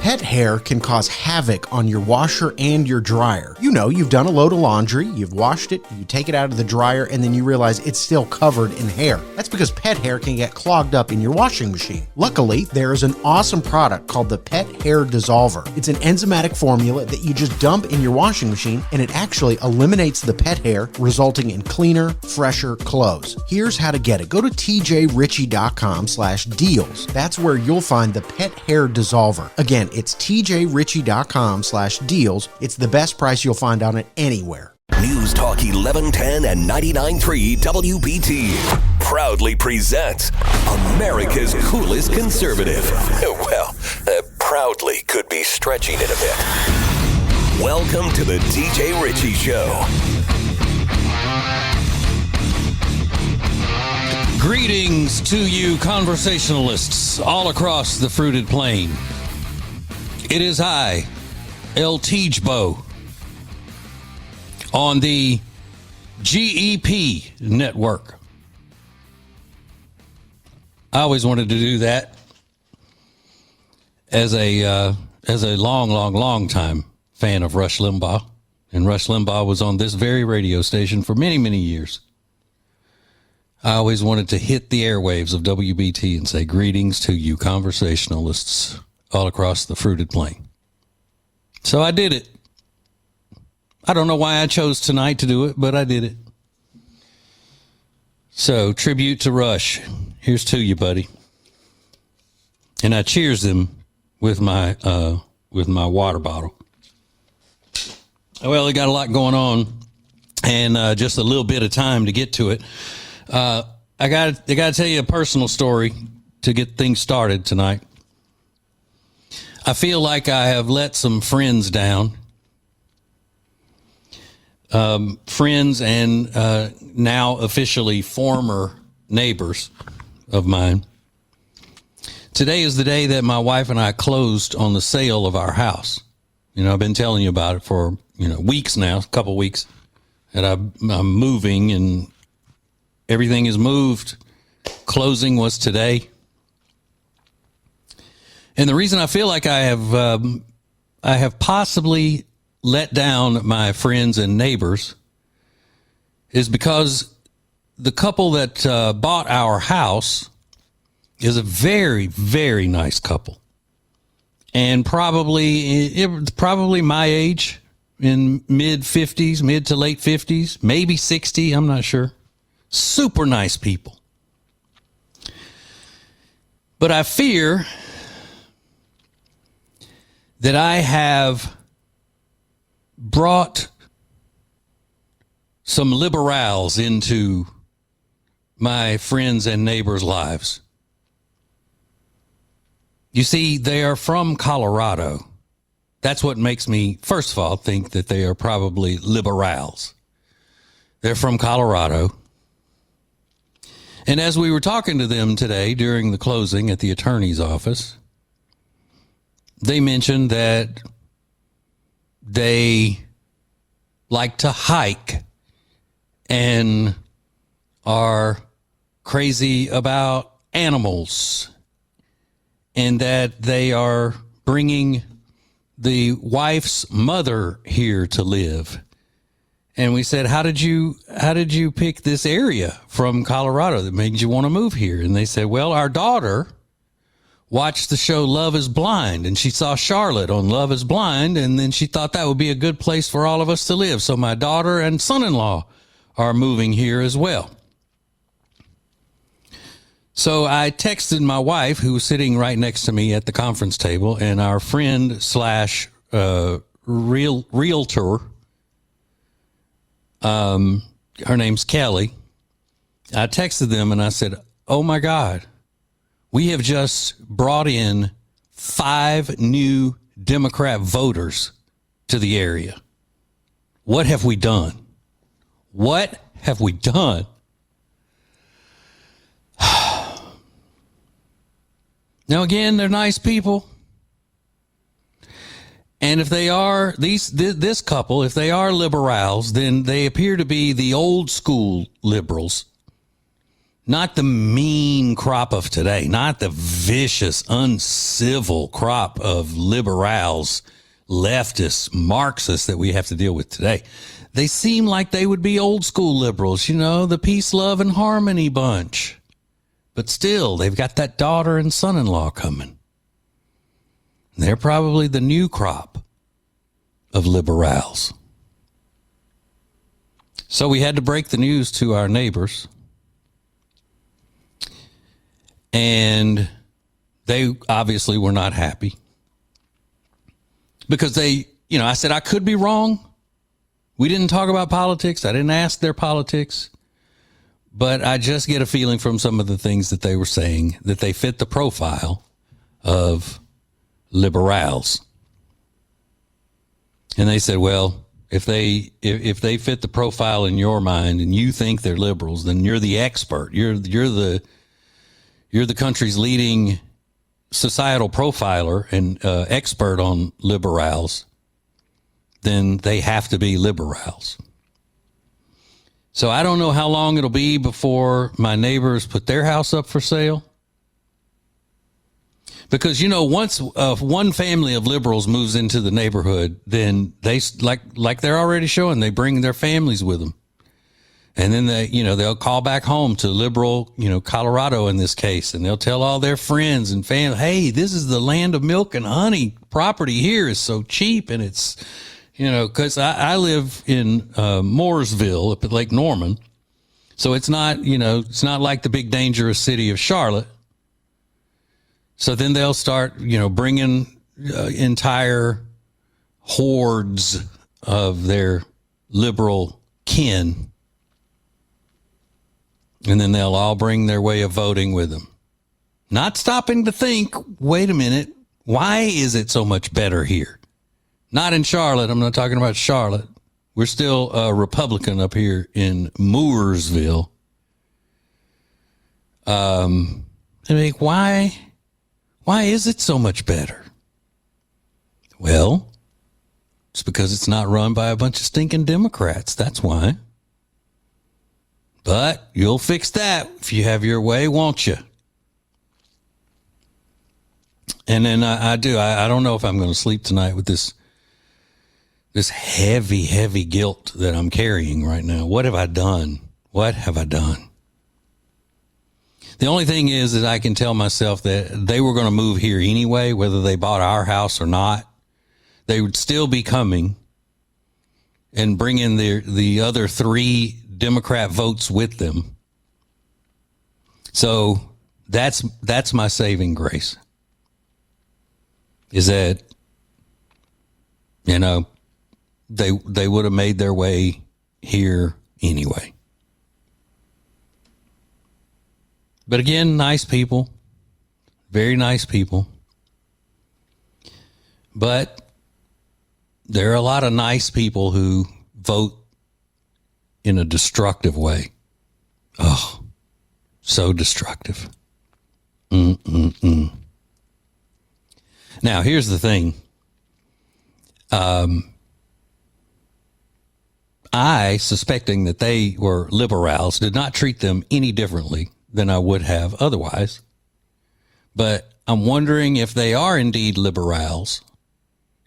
Pet hair can cause havoc on your washer and your dryer. You know, you've done a load of laundry, you've washed it, you take it out of the dryer, and then you realize it's still covered in hair. That's because pet hair can get clogged up in your washing machine. Luckily, there is an awesome product called the Pet Hair Dissolver. It's an enzymatic formula that you just dump in your washing machine, and it actually eliminates the pet hair, resulting in cleaner, fresher clothes. Here's how to get it. Go to tjritchie.com/deals. That's where you'll find the Pet Hair Dissolver. Again, it's tjritchie.com/deals. It's the best price you'll find on it anywhere. News Talk 1110 and 99.3 WBT proudly presents America's coolest conservative. Well, proudly could be stretching it a bit. Welcome to the TJ Ritchie Show. Greetings to you conversationalists all across the fruited plain. It is I, TJ, on the GEP network. I always wanted to do that as a long time fan of Rush Limbaugh. And Rush Limbaugh was on this very radio station for many, many years. I always wanted to hit the airwaves of WBT and say greetings to you conversationalists all across the fruited plain. So I did it. I don't know why I chose tonight to do it, but I did it. So, tribute to Rush. Here's to you, buddy. And I cheers him with my water bottle. Well, he got a lot going on, and just a little bit of time to get to it. I got to tell you a personal story to get things started tonight. I feel like I have let some friends down. Friends and now officially former neighbors of mine. Today is the day that my wife and I closed on the sale of our house. You know, I've been telling you about it for, weeks now, a couple weeks. And I'm moving and everything is moved. Closing was today. And the reason I feel like I have possibly let down my friends and neighbors is because the couple that bought our house is a very, very nice couple. And probably my age, in mid to late 50s, maybe 60, I'm not sure. Super nice people. But I fear that I have brought some liberals into my friends and neighbors' lives. You see, they are from Colorado. That's what makes me, first of all, think that they are probably liberals. They're from Colorado. And as we were talking to them today during the closing at the attorney's office, they mentioned that they like to hike and are crazy about animals, and that they are bringing the wife's mother here to live. And we said, how did you pick this area from Colorado that made you want to move here? And they said, well, our daughter watched the show Love is Blind, and she saw Charlotte on Love is Blind, and then she thought that would be a good place for all of us to live. So my daughter and son-in-law are moving here as well. So I texted my wife, who was sitting right next to me at the conference table, and our friend slash realtor, her name's Kelly. I texted them and I said, oh my God, we have just brought in 5 new Democrat voters to the area. What have we done? What have we done? Now, again, they're nice people. And if they are, this couple, if they are liberals, then they appear to be the old school liberals. Not the mean crop of today, not the vicious, uncivil crop of liberals, leftists, Marxists that we have to deal with today. They seem like they would be old school liberals, you know, the peace, love, and harmony bunch. But still, they've got that daughter and son-in-law coming. They're probably the new crop of liberals. So we had to break the news to our neighbors. And they obviously were not happy. Because they, you know, I said I could be wrong. We didn't talk about politics. I didn't ask their politics. But I just get a feeling from some of the things that they were saying that they fit the profile of liberals. And they said, well, if they fit the profile in your mind and you think they're liberals, then you're the expert. You're the country's leading societal profiler and expert on liberals. Then they have to be liberals. So I don't know how long it'll be before my neighbors put their house up for sale. Because, you know, once one family of liberals moves into the neighborhood, then they, like they're already showing, they bring their families with them. And then they'll call back home to liberal, Colorado in this case, and they'll tell all their friends and family, hey, this is the land of milk and honey. Property here is so cheap, and it's, because I live in Mooresville up at Lake Norman. So it's not, it's not like the big dangerous city of Charlotte. So then they'll start, bringing entire hordes of their liberal kin. And then they'll all bring their way of voting with them. Not stopping to think, wait a minute, why is it so much better here? Not in Charlotte. I'm not talking about Charlotte. We're still a Republican up here in Mooresville. I mean, why is it so much better? Well, it's because it's not run by a bunch of stinking Democrats. That's why. But you'll fix that if you have your way, won't you? And then I don't know if I'm going to sleep tonight with this heavy, heavy guilt that I'm carrying right now. What have I done? What have I done? The only thing is that I can tell myself that they were going to move here anyway, whether they bought our house or not. They would still be coming and bring in the other 3 Democrat votes with them. So that's my saving grace. Is that, they would have made their way here anyway. But again, nice people, very nice people. But there are a lot of nice people who vote in a destructive way. Oh, so destructive. Now, here's the thing. I, suspecting that they were liberals, did not treat them any differently than I would have otherwise. But I'm wondering if they are indeed liberals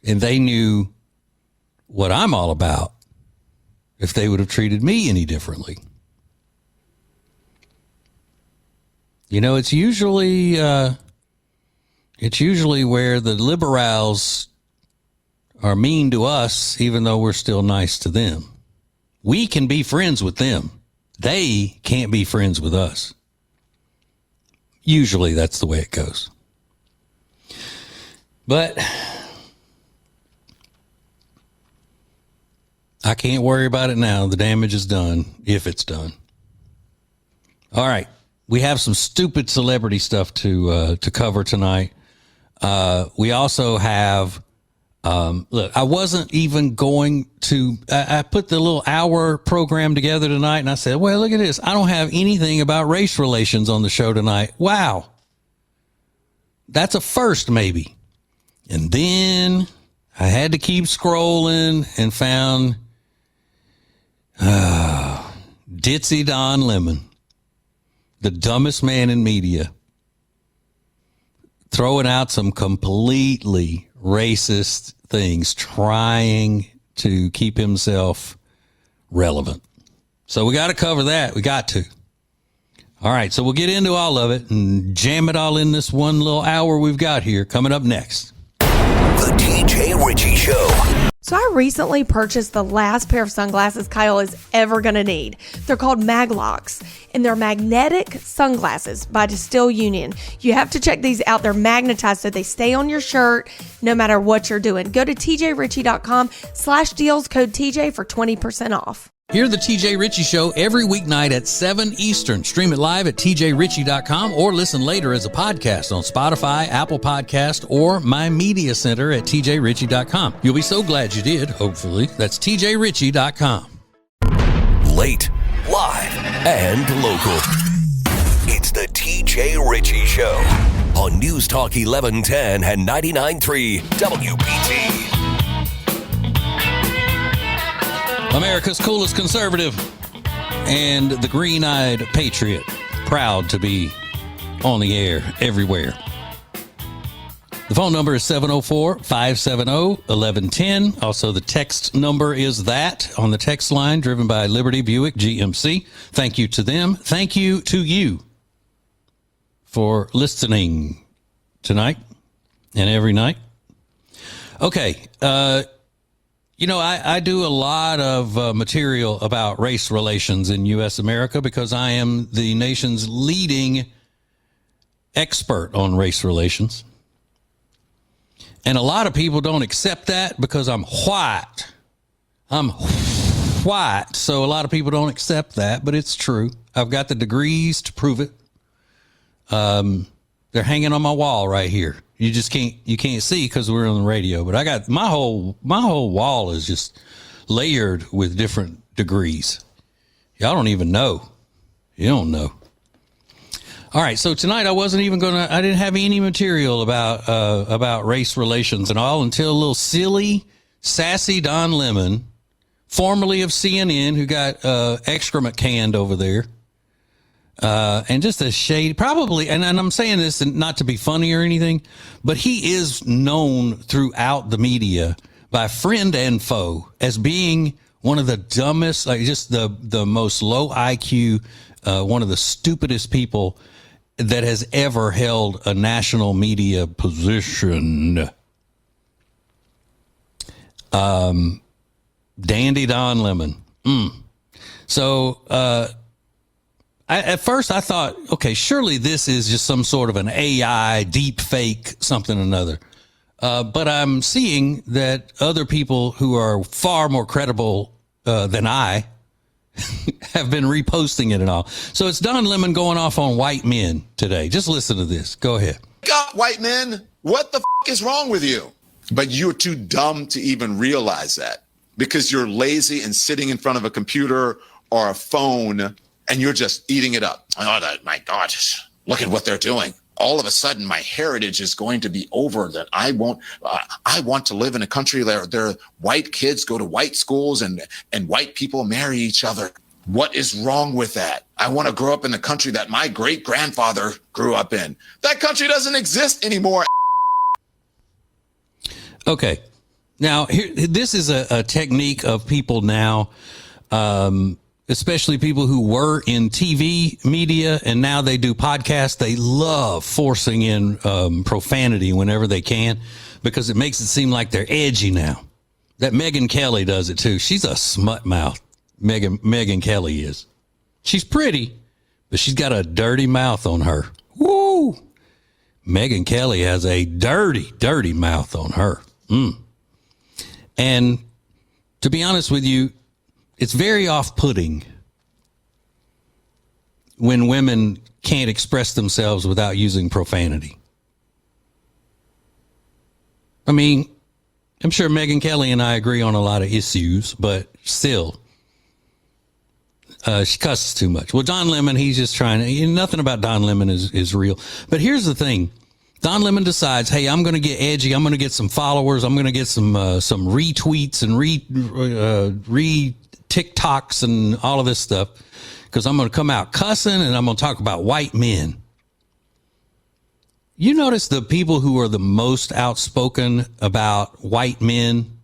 and they knew what I'm all about, if they would have treated me any differently. It's usually where the liberals are mean to us, even though we're still nice to them. We can be friends with them. They can't be friends with us. Usually that's the way it goes. But I can't worry about it now. The damage is done, if it's done. All right. We have some stupid celebrity stuff to cover tonight. We also have, look, I wasn't even going to, I put the little hour program together tonight and I said, well, look at this. I don't have anything about race relations on the show tonight. Wow. That's a first, maybe. And then I had to keep scrolling and found Ditzy Don Lemon. the dumbest man in media, throwing out some completely racist things, trying to keep himself relevant. So we got to cover that. We got to. All right, so we'll get into all of it and jam it all in this one little hour we've got here. Coming up next. The TJ Ritchie Show. So I recently purchased the last pair of sunglasses Kyle is ever going to need. They're called Maglocks, and they're magnetic sunglasses by Distill Union. You have to check these out. They're magnetized so they stay on your shirt no matter what you're doing. Go to tjritchie.com/deals, code TJ for 20% off. Hear the TJ Ritchie Show every weeknight at 7 Eastern. Stream it live at tjritchie.com or listen later as a podcast on Spotify, Apple Podcast, or My Media Center at tjritchie.com. You'll be so glad you did, hopefully. That's tjritchie.com. Late, live, and local. It's the TJ Ritchie Show on News Talk 1110 and 99.3 WBT. America's coolest conservative and the green-eyed patriot, proud to be on the air everywhere. The phone number is 704-570-1110. Also, the text number is that on the text line, driven by Liberty Buick GMC. Thank you to them. Thank you to you for listening tonight and every night. Okay, you know, I do a lot of material about race relations in U.S. America because I am the nation's leading expert on race relations. And a lot of people don't accept that because I'm white. I'm white, so a lot of people don't accept that, but it's true. I've got the degrees to prove it. They're hanging on my wall right here. You can't see because we're on the radio, but I got my whole wall is just layered with different degrees. Y'all don't even know. You don't know. All right. So tonight I didn't have any material about race relations and all until a little silly, sassy Don Lemon, formerly of CNN, who got excrement canned over there. And just a shade, probably, and I'm saying this not to be funny or anything, but he is known throughout the media by friend and foe as being one of the dumbest, like just the most low IQ, one of the stupidest people that has ever held a national media position. Dandy Don Lemon. So, at first I thought, okay, surely this is just some sort of an AI deep fake something or another. But I'm seeing that other people who are far more credible than I have been reposting it and all. So it's Don Lemon going off on white men today. Just listen to this. Go ahead. God, white men, what the is wrong with you? But you're too dumb to even realize that because you're lazy and sitting in front of a computer or a phone and you're just eating it up. Oh, my God, look at what they're doing. All of a sudden, my heritage is going to be over. That I want to live in a country where their white kids go to white schools and white people marry each other. What is wrong with that? I want to grow up in the country that my great-grandfather grew up in. That country doesn't exist anymore. Okay. Now, this is a technique of people now, especially people who were in TV media and now they do podcasts. They love forcing in profanity whenever they can because it makes it seem like they're edgy now. That Megyn Kelly does it too. She's a smut mouth. Megyn Kelly is. She's pretty, but she's got a dirty mouth on her. Woo! Megyn Kelly has a dirty, dirty mouth on her. And to be honest with you, it's very off-putting when women can't express themselves without using profanity. I mean, I'm sure Megyn Kelly and I agree on a lot of issues, but still, she cusses too much. Well, Don Lemon, he's just trying to, nothing about Don Lemon is real. But here's the thing. Don Lemon decides, hey, I'm going to get edgy. I'm going to get some followers. I'm going to get some retweets and re TikToks and all of this stuff because I'm going to come out cussing and I'm going to talk about white men. You notice the people who are the most outspoken about white men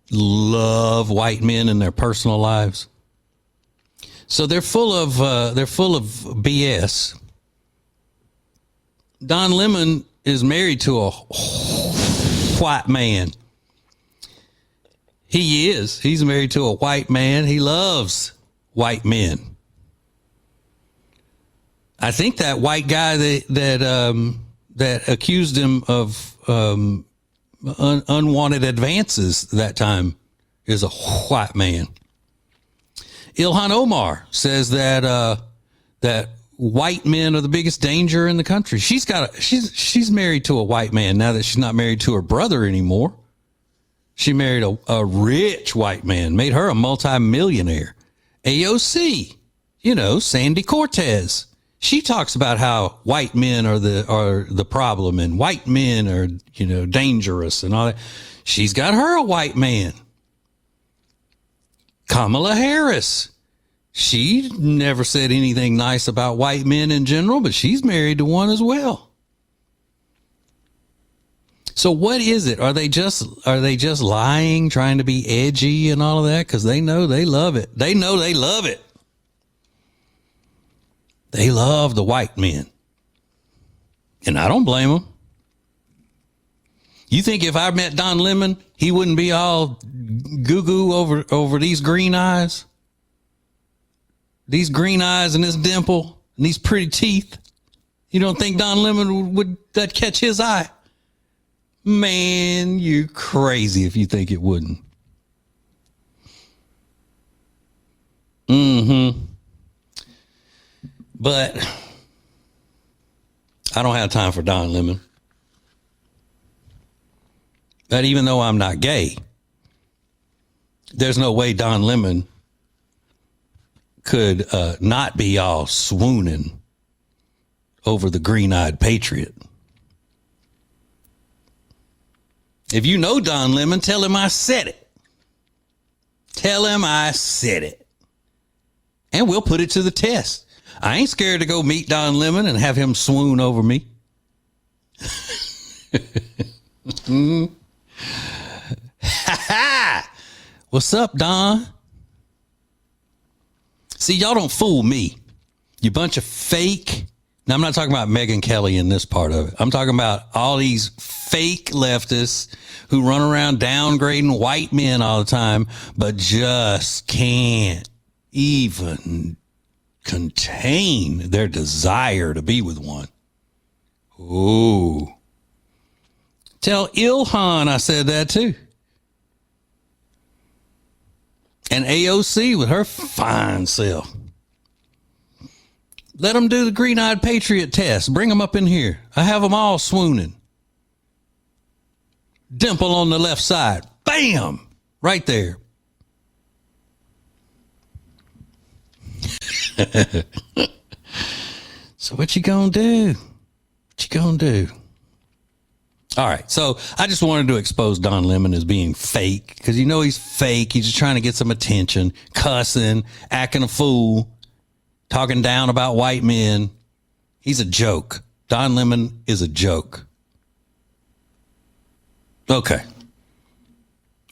love white men in their personal lives. So they're full of BS. Don Lemon is married to a white man. He is. He's married to a white man. He loves white men. I think that white guy that accused him of unwanted advances that time is a white man. Ilhan Omar says that white men are the biggest danger in the country. She's married to a white man now that she's not married to her brother anymore. She married a rich white man, made her a multimillionaire. AOC, Sandy Cortez. She talks about how white men are the problem and white men are, dangerous and all that. She's got her a white man. Kamala Harris. She never said anything nice about white men in general, but she's married to one as well. So what is it? Are they just lying, trying to be edgy and all of that? Because they know they love it. They know they love it. They love the white men. And I don't blame them. You think if I met Don Lemon, he wouldn't be all goo-goo over these green eyes? These green eyes and this dimple and these pretty teeth. You don't think Don Lemon would that catch his eye? Man, you're crazy if you think it wouldn't. But I don't have time for Don Lemon. But even though I'm not gay, there's no way Don Lemon could not be all swooning over the green-eyed patriot. If you know Don Lemon, tell him I said it. Tell him I said it. And we'll put it to the test. I ain't scared to go meet Don Lemon and have him swoon over me. What's up, Don? See, y'all don't fool me. You bunch of fake. Now, I'm not talking about Megyn Kelly in this part of it. I'm talking about all these fake leftists who run around downgrading white men all the time, but just can't even contain their desire to be with one. Ooh. Tell Ilhan I said that too. And AOC with her fine self. Let them do the green-eyed patriot test. Bring them up in here. I have them all swooning. Dimple on the left side. Bam! Right there. So what you gonna do? What you gonna do? All right, so I just wanted to expose Don Lemon as being fake because he's fake. He's just trying to get some attention, cussing, acting a fool, talking down about white men. He's a joke. Don Lemon is a joke. Okay.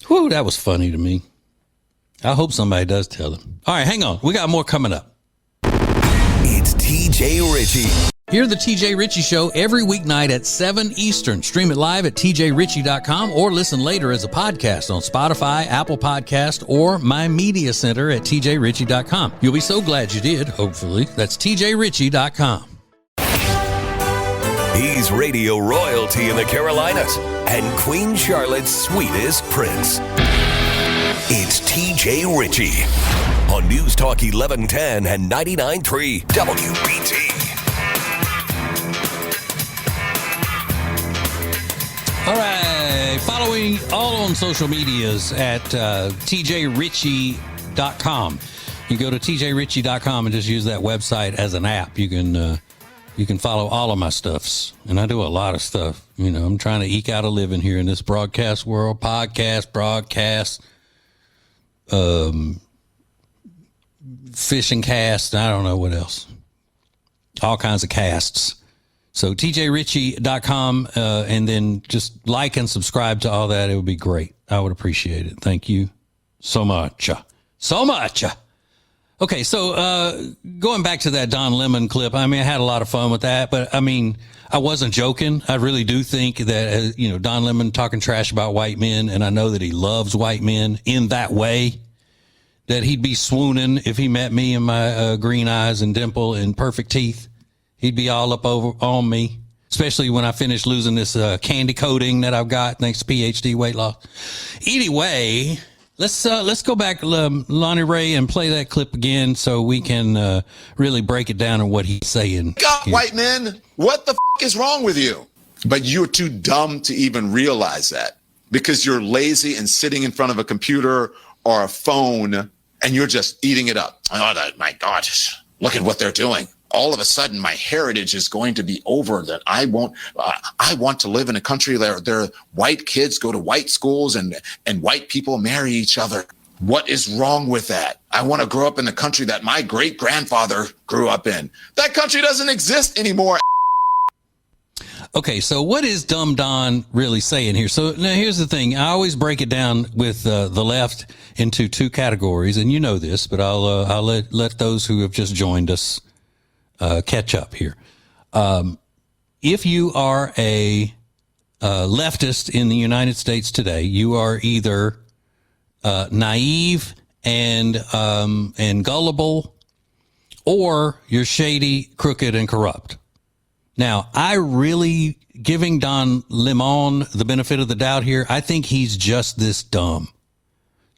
Whew, that was funny to me. I hope somebody does tell him. All right, hang on. We got more coming up. It's TJ Ritchie. Hear the TJ Ritchie Show every weeknight at 7 Eastern. Stream it live at tjritchie.com or listen later as a podcast on Spotify, Apple Podcast, or my media center at tjritchie.com. You'll be so glad you did, hopefully. That's tjritchie.com. He's radio royalty in the Carolinas and Queen Charlotte's sweetest prince. It's TJ Ritchie on News Talk 1110 and 99.3 WBT. All right. Following all on social medias at tjritchie.com. You go to tjritchie.com and just use that website as an app. You can follow all of my stuffs. And I do a lot of stuff. I'm trying to eke out a living here in this broadcast world. Podcast, broadcast, fishing cast. I don't know what else. All kinds of casts. So tjritchie.com, and then just like and subscribe to all that. It would be great. I would appreciate it. Thank you so much. So much. Okay, so going back to that Don Lemon clip, I mean, I had a lot of fun with that, but I mean, I wasn't joking. I really do think that, Don Lemon talking trash about white men, and I know that he loves white men in that way, that he'd be swooning if he met me and my green eyes and dimple and perfect teeth. He'd be all up over on me, especially when I finish losing this candy coating that I've got thanks to PhD weight loss. Anyway, let's go back, Lonnie Ray, and play that clip again so we can really break it down on what he's saying. God, white men, what the is wrong with you? But you're too dumb to even realize that because you're lazy and sitting in front of a computer or a phone and you're just eating it up. Oh, my God, look at what they're doing. All of a sudden, my heritage is going to be over. That I want to live in a country where white kids go to white schools and white people marry each other. What is wrong with that? I want to grow up in the country that my great grandfather grew up in. That country doesn't exist anymore. Okay, so what is Dumb Don really saying here? So now here's the thing. I always break it down with the left into two categories, and you know this, but I'll let those who have just joined us catch up here. If you are a leftist in the United States today, you are either naive and gullible, or you're shady, crooked, and corrupt. Now, I really, giving Don Lemon the benefit of the doubt here, I think he's just this dumb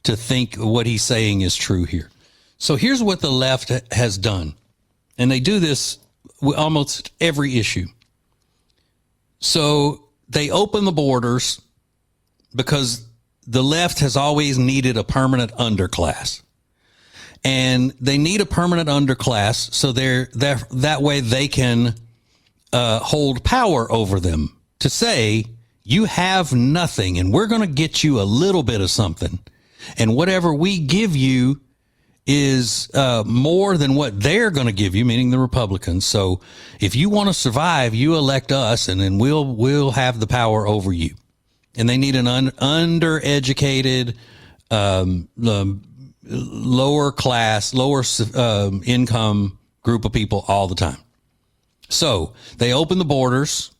to think what he's saying is true here. So here's what the left has done. And they do this with almost every issue. So they open the borders because the left has always needed a permanent underclass. And they need a permanent underclass so that way they can hold power over them to say, you have nothing and we're going to get you a little bit of something. And whatever we give you is more than what they're going to give you, meaning the Republicans. So if you want to survive, you elect us and then we'll have the power over you. And they need an undereducated, lower class, lower income group of people all the time. So they open the borders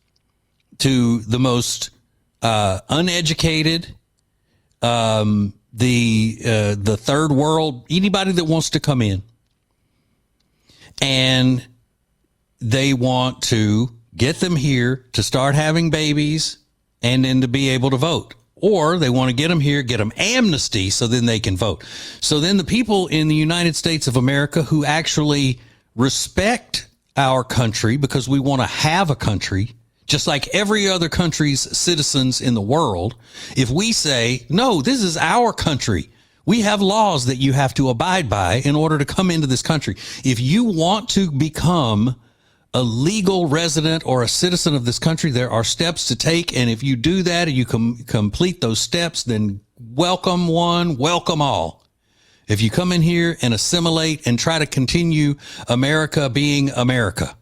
to the most uneducated, the third world, anybody that wants to come in. And they want to get them here to start having babies and then to be able to vote. Or they want to get them here, get them amnesty so then they can vote. So then the people in the United States of America who actually respect our country because we want to have a country, just like every other country's citizens in the world, if we say, no, this is our country, we have laws that you have to abide by in order to come into this country. If you want to become a legal resident or a citizen of this country, there are steps to take. And if you do that and you complete those steps, then welcome one, welcome all. If you come in here and assimilate and try to continue America being America,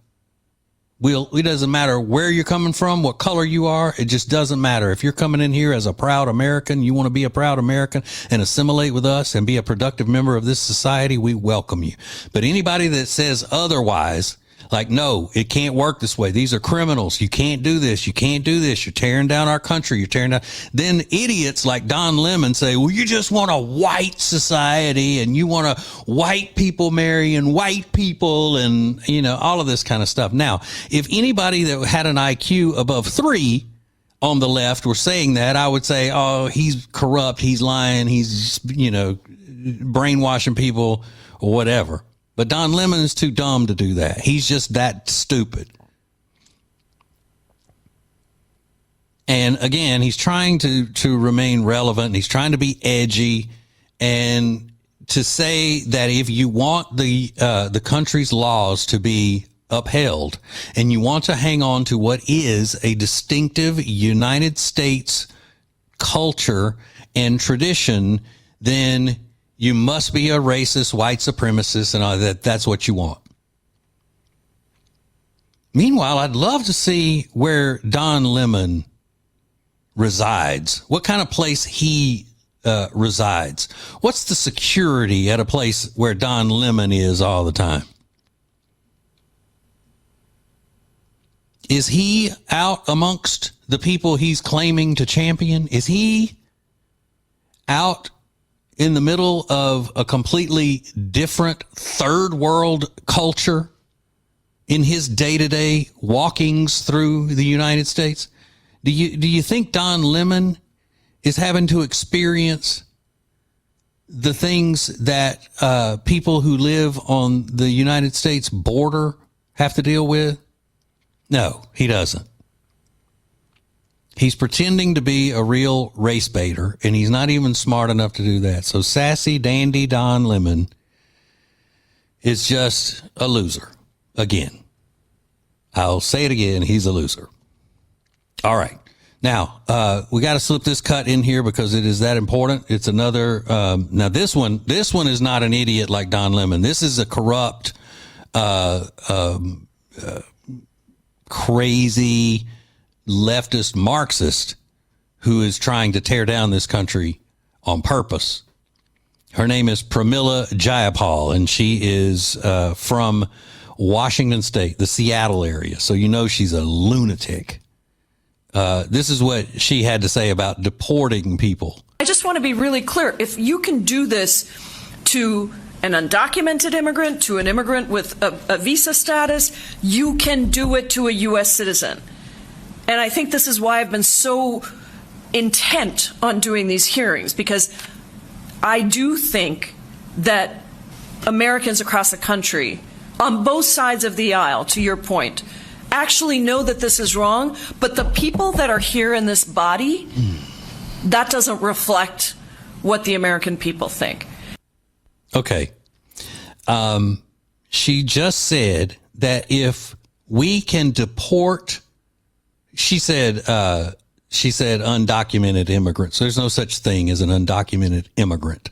it doesn't matter where you're coming from, what color you are. It just doesn't matter. If you're coming in here as a proud American, you want to be a proud American and assimilate with us and be a productive member of this society, we welcome you. But anybody that says otherwise, like, no, it can't work this way. These are criminals. You can't do this. You can't do this. You're tearing down our country. You're tearing down. Then idiots like Don Lemon say, well, you just want a white society and you want to white people marrying white people and, all of this kind of stuff. Now, if anybody that had an IQ above 3 on the left were saying that, I would say, oh, he's corrupt. He's lying. He's, brainwashing people or whatever. But Don Lemon is too dumb to do that. He's just that stupid. And again, he's trying to remain relevant. He's trying to be edgy and to say that if you want the country's laws to be upheld and you want to hang on to what is a distinctive United States culture and tradition, then You must be a racist, white supremacist, and all that. That's what you want. Meanwhile, I'd love to see where Don Lemon resides. What kind of place he resides. What's the security at a place where Don Lemon is all the time? Is he out amongst the people he's claiming to champion? Is he out in the middle of a completely different third world culture in his day-to-day walkings through the United States? Do you think Don Lemon is having to experience the things that people who live on the United States border have to deal with? No, he doesn't. He's pretending to be a real race baiter, and he's not even smart enough to do that. So sassy, dandy Don Lemon is just a loser. Again. I'll say it again. He's a loser. All right. Now, we got to slip this cut in here because it is that important. It's another, now this one is not an idiot like Don Lemon. This is a corrupt, crazy leftist Marxist who is trying to tear down this country on purpose. Her name is Pramila Jayapal, and she is from Washington State, the Seattle area. So you know she's a lunatic. This is what she had to say about deporting people. I just want to be really clear. If you can do this to an undocumented immigrant, to an immigrant with a visa status, you can do it to a U.S. citizen. And I think this is why I've been so intent on doing these hearings, because I do think that Americans across the country, on both sides of the aisle, to your point, actually know that this is wrong, but the people that are here in this body, that doesn't reflect what the American people think. Okay. She just said that if we can deport, she said undocumented immigrants. There's no such thing as an undocumented immigrant.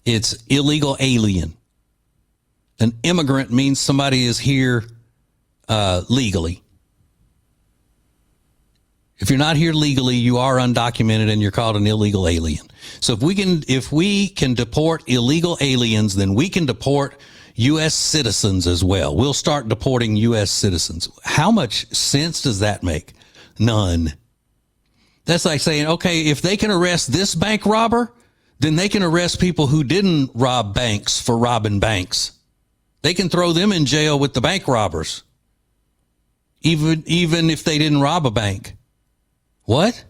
It's illegal alien. An immigrant means somebody is here legally. If you're not here legally, you are undocumented and you're called an illegal alien. So if we can deport illegal aliens, then we can deport U.S. citizens as well. We'll start deporting U.S. citizens. How much sense does that make? None. That's like saying, okay, if they can arrest this bank robber, then they can arrest people who didn't rob banks for robbing banks. They can throw them in jail with the bank robbers, even if they didn't rob a bank. What?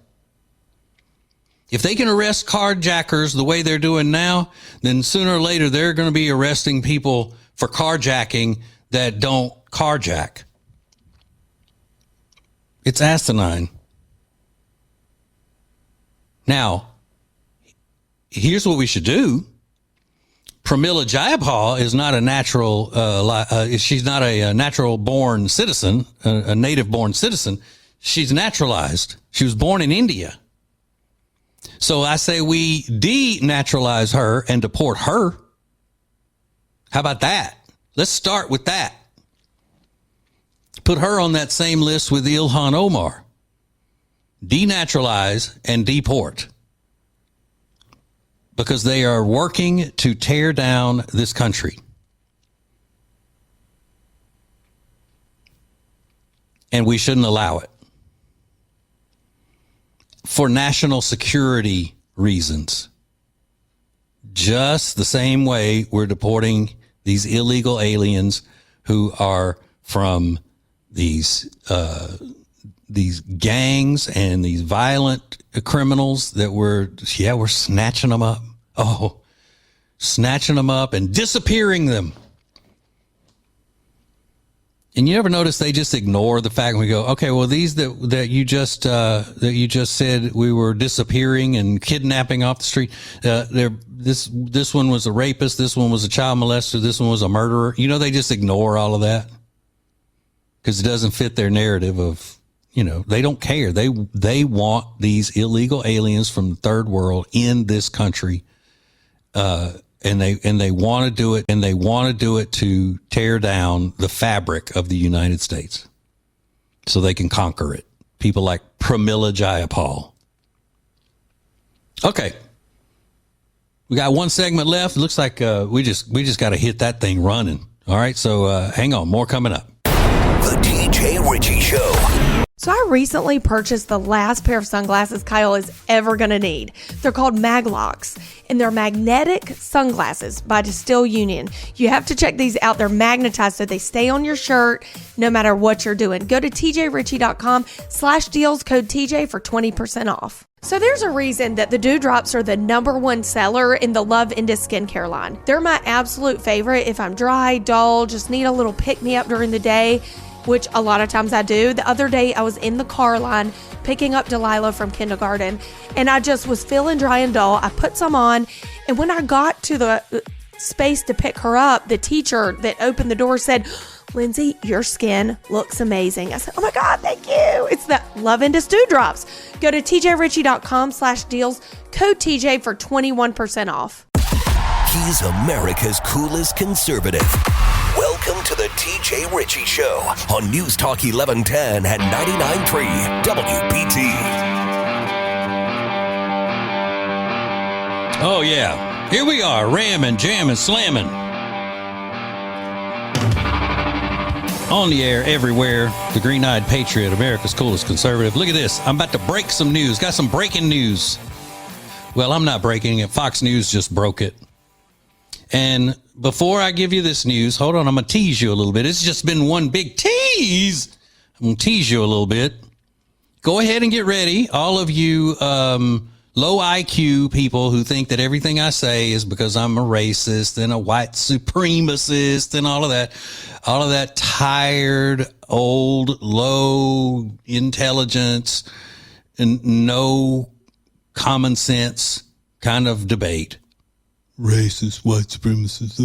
If they can arrest carjackers the way they're doing now, then sooner or later they're going to be arresting people for carjacking that don't carjack. It's asinine. Now, here's what we should do. Pramila Jayapal is not a natural, she's not a natural born citizen, a native born citizen. She's naturalized. She was born in India. So I say we denaturalize her and deport her. How about that? Let's start with that. Put her on that same list with Ilhan Omar. Denaturalize and deport. Because they are working to tear down this country. And we shouldn't allow it. For national security reasons. Just the same way we're deporting these illegal aliens who are from these gangs and these violent criminals that we're snatching them up. Oh, snatching them up and disappearing them. And you ever notice they just ignore the fact we go, okay, well, these that you just said we were disappearing and kidnapping off the street. This one was a rapist. This one was a child molester. This one was a murderer. You know, they just ignore all of that because it doesn't fit their narrative of they don't care. They want these illegal aliens from the third world in this country. And they want to do it, and they want to do it to tear down the fabric of the United States so they can conquer it. People like Pramila Jayapal. Okay. We got one segment left. It looks like we just got to hit that thing running. All right, so hang on. More coming up. The TJ Ritchie Show. So I recently purchased the last pair of sunglasses Kyle is ever going to need. They're called Maglocks, and they're magnetic sunglasses by Distill Union. You have to check these out. They're magnetized, so they stay on your shirt no matter what you're doing. Go to tjritchie.com/deals, code TJ for 20% off. So there's a reason that the Dewdrops are the #1 seller in the Love Indus skincare line. They're my absolute favorite if I'm dry, dull, just need a little pick-me-up during the day, which a lot of times I do. The other day I was in the car line picking up Delilah from kindergarten, and I just was feeling dry and dull. I put some on, and when I got to the space to pick her up, the teacher that opened the door said, "Lindsay, your skin looks amazing." I said, "Oh my God, thank you." It's the Love Indus Dewdrops. Go to tjritchie.com/deals, code TJ for 21% off. He's America's coolest conservative. Welcome to the TJ Ritchie Show on News Talk 1110 and 99.3 WBT. Oh, yeah. Here we are, ramming, jamming, slamming. On the air, everywhere, the Green-Eyed Patriot, America's coolest conservative. Look at this. I'm about to break some news. Got some breaking news. Well, I'm not breaking it. Fox News just broke it. And before I give you this news, hold on, I'm going to tease you a little bit. It's just been one big tease. I'm going to tease you a little bit. Go ahead and get ready. All of you low IQ people who think that everything I say is because I'm a racist and a white supremacist and all of that tired, old, low intelligence and no common sense kind of debate. Racist, white supremacist.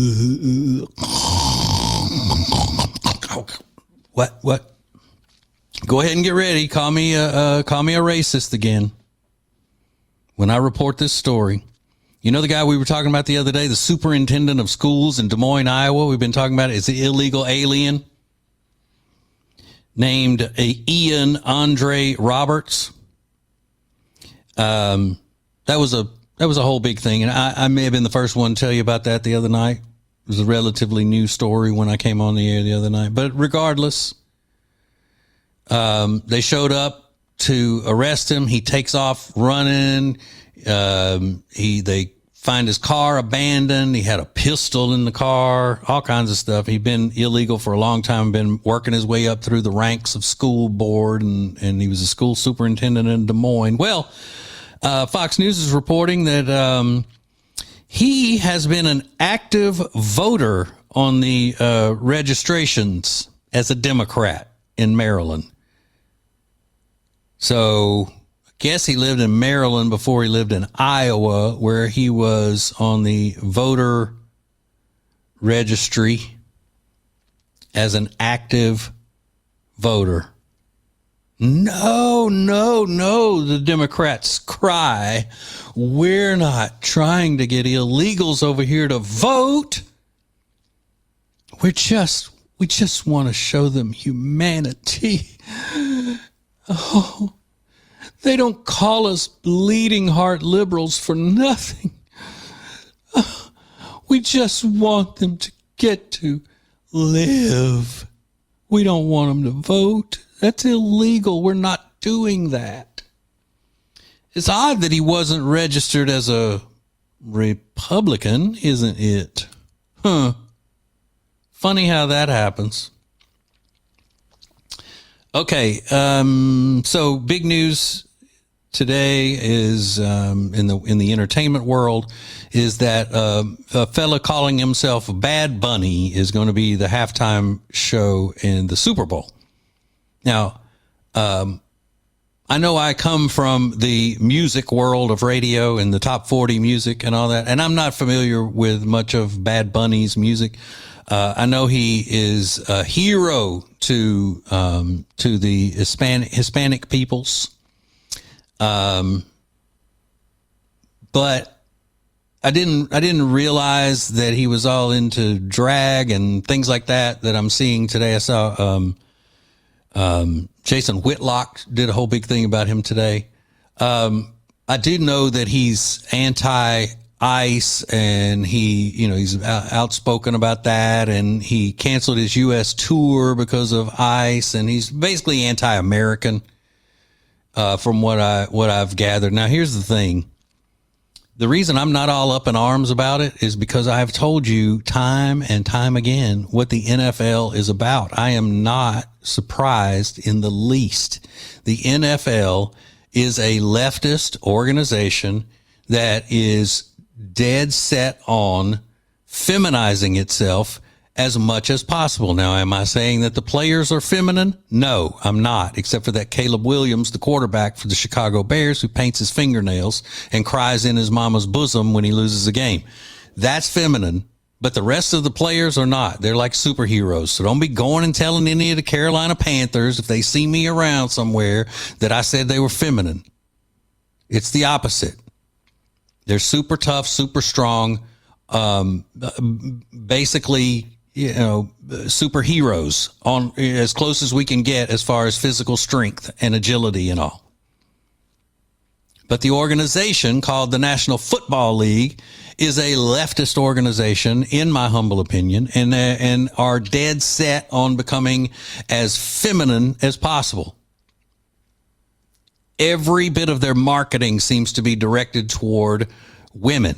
What? Go ahead and get ready. Call me a racist again when I report this story. You know the guy we were talking about the other day, the superintendent of schools in Des Moines, Iowa? We've been talking about it. It's an illegal alien named Ian Andre Roberts. That was a whole big thing, and I may have been the first one to tell you about that the other night. It was a relatively new story when I came on the air the other night. But regardless, they showed up to arrest him. He takes off running. They find his car abandoned. He had a pistol in the car, all kinds of stuff. He'd been illegal for a long time, been working his way up through the ranks of school board, and he was a school superintendent in Des Moines. Well, Fox News is reporting that he has been an active voter on the registrations as a Democrat in Maryland. So I guess he lived in Maryland before he lived in Iowa, where he was on the voter registry as an active voter. No, the Democrats cry. We're not trying to get illegals over here to vote. We just want to show them humanity. Oh, they don't call us bleeding heart liberals for nothing. We just want them to get to live. We don't want them to vote. That's illegal. We're not doing that. It's odd that he wasn't registered as a Republican, isn't it? Huh. Funny how that happens. Okay, so big news today is in the entertainment world is that a fella calling himself Bad Bunny is going to be the halftime show in the Super Bowl. Now, I know I come from the music world of radio and the top 40 music and all that, and I'm not familiar with much of Bad Bunny's music. I know he is a hero to the Hispanic peoples. But I didn't realize that he was all into drag and things like that I'm seeing today. I saw Jason Whitlock did a whole big thing about him today. I do know that he's anti-ICE, and he's outspoken about that, and he canceled his U.S. tour because of ICE, and he's basically anti-American, from what I've gathered. Now, here's the thing. The reason I'm not all up in arms about it is because I've told you time and time again what the NFL is about. I am not surprised in the least. The NFL is a leftist organization that is dead set on feminizing itself as much as possible. Now, am I saying that the players are feminine? No, I'm not, except for that Caleb Williams, the quarterback for the Chicago Bears, who paints his fingernails and cries in his mama's bosom when he loses a game. That's feminine, but the rest of the players are not. They're like superheroes. So don't be going and telling any of the Carolina Panthers, if they see me around somewhere, that I said they were feminine. It's the opposite. They're super tough, super strong, basically, superheroes on as close as we can get as far as physical strength and agility and all. But the organization called the National Football League is a leftist organization, in my humble opinion, and are dead set on becoming as feminine as possible. Every bit of their marketing seems to be directed toward women.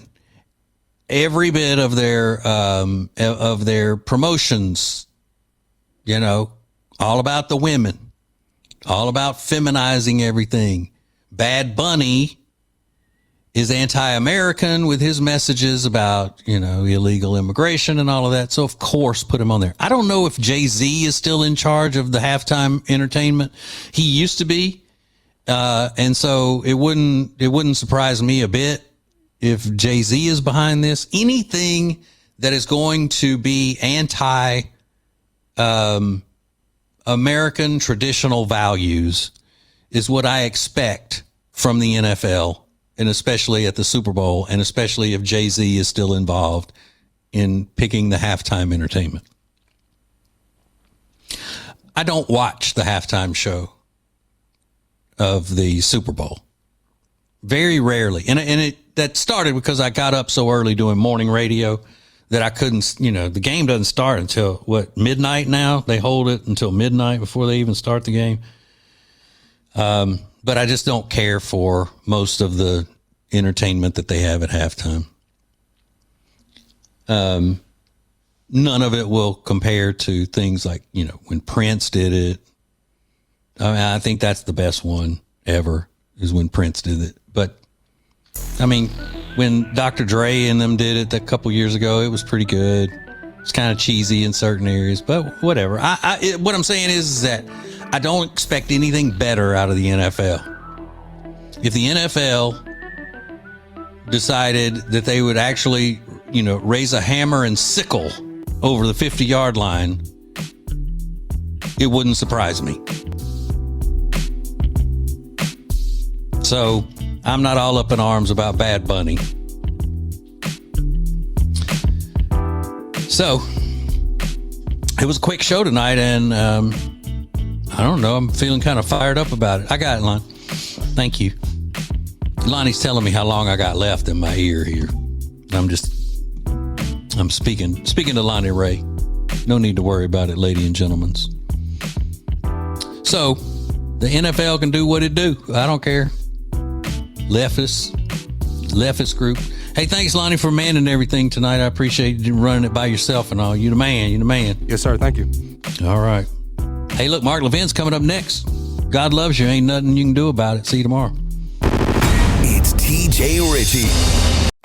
Every bit of their promotions, all about the women, all about feminizing everything. Bad Bunny is anti-American with his messages about, illegal immigration and all of that. So of course, put him on there. I don't know if Jay-Z is still in charge of the halftime entertainment. He used to be. And so it wouldn't surprise me a bit if Jay-Z is behind this. Anything that is going to be American traditional values is what I expect from the NFL, and especially at the Super Bowl, and especially if Jay-Z is still involved in picking the halftime entertainment. I don't watch the halftime show of the Super Bowl. Very rarely. And that started because I got up so early doing morning radio that I couldn't, the game doesn't start until midnight now. They hold it until midnight before they even start the game. But I just don't care for most of the entertainment that they have at halftime. None of it will compare to things like, when Prince did it. I mean, I think that's the best one ever, is when Prince did it. But I mean, when Dr. Dre and them did it a couple years ago, it was pretty good. It's kind of cheesy in certain areas, but whatever. What I'm saying is that I don't expect anything better out of the NFL. If the NFL decided that they would actually, raise a hammer and sickle over the 50-yard line, it wouldn't surprise me. So I'm not all up in arms about Bad Bunny. So it was a quick show tonight, and I don't know, I'm feeling kind of fired up about it. I got it, Lon. Thank you. Lonnie's telling me how long I got left in my ear here. I'm speaking to Lonnie Ray. No need to worry about it, ladies and gentlemen. So the NFL can do what it do. I don't care. Leftist group. Hey, thanks, Lonnie, for manning everything tonight. I appreciate you running it by yourself and all. You the man. Yes, sir. Thank you. All right. Hey, look, Mark Levin's coming up next. God loves you. Ain't nothing you can do about it. See you tomorrow. It's TJ Ritchie.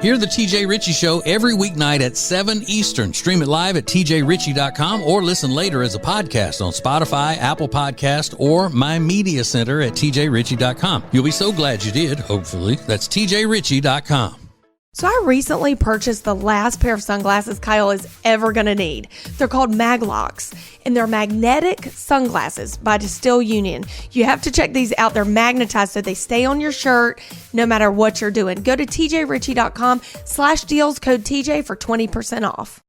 Hear the TJ Ritchie Show every weeknight at 7 Eastern. Stream it live at tjritchie.com or listen later as a podcast on Spotify, Apple Podcast, or my media center at tjritchie.com. You'll be so glad you did, hopefully. That's tjritchie.com. So I recently purchased the last pair of sunglasses Kyle is ever going to need. They're called Maglocks, and they're magnetic sunglasses by Distill Union. You have to check these out. They're magnetized so they stay on your shirt no matter what you're doing. Go to tjritchie.com/deals, code TJ for 20% off.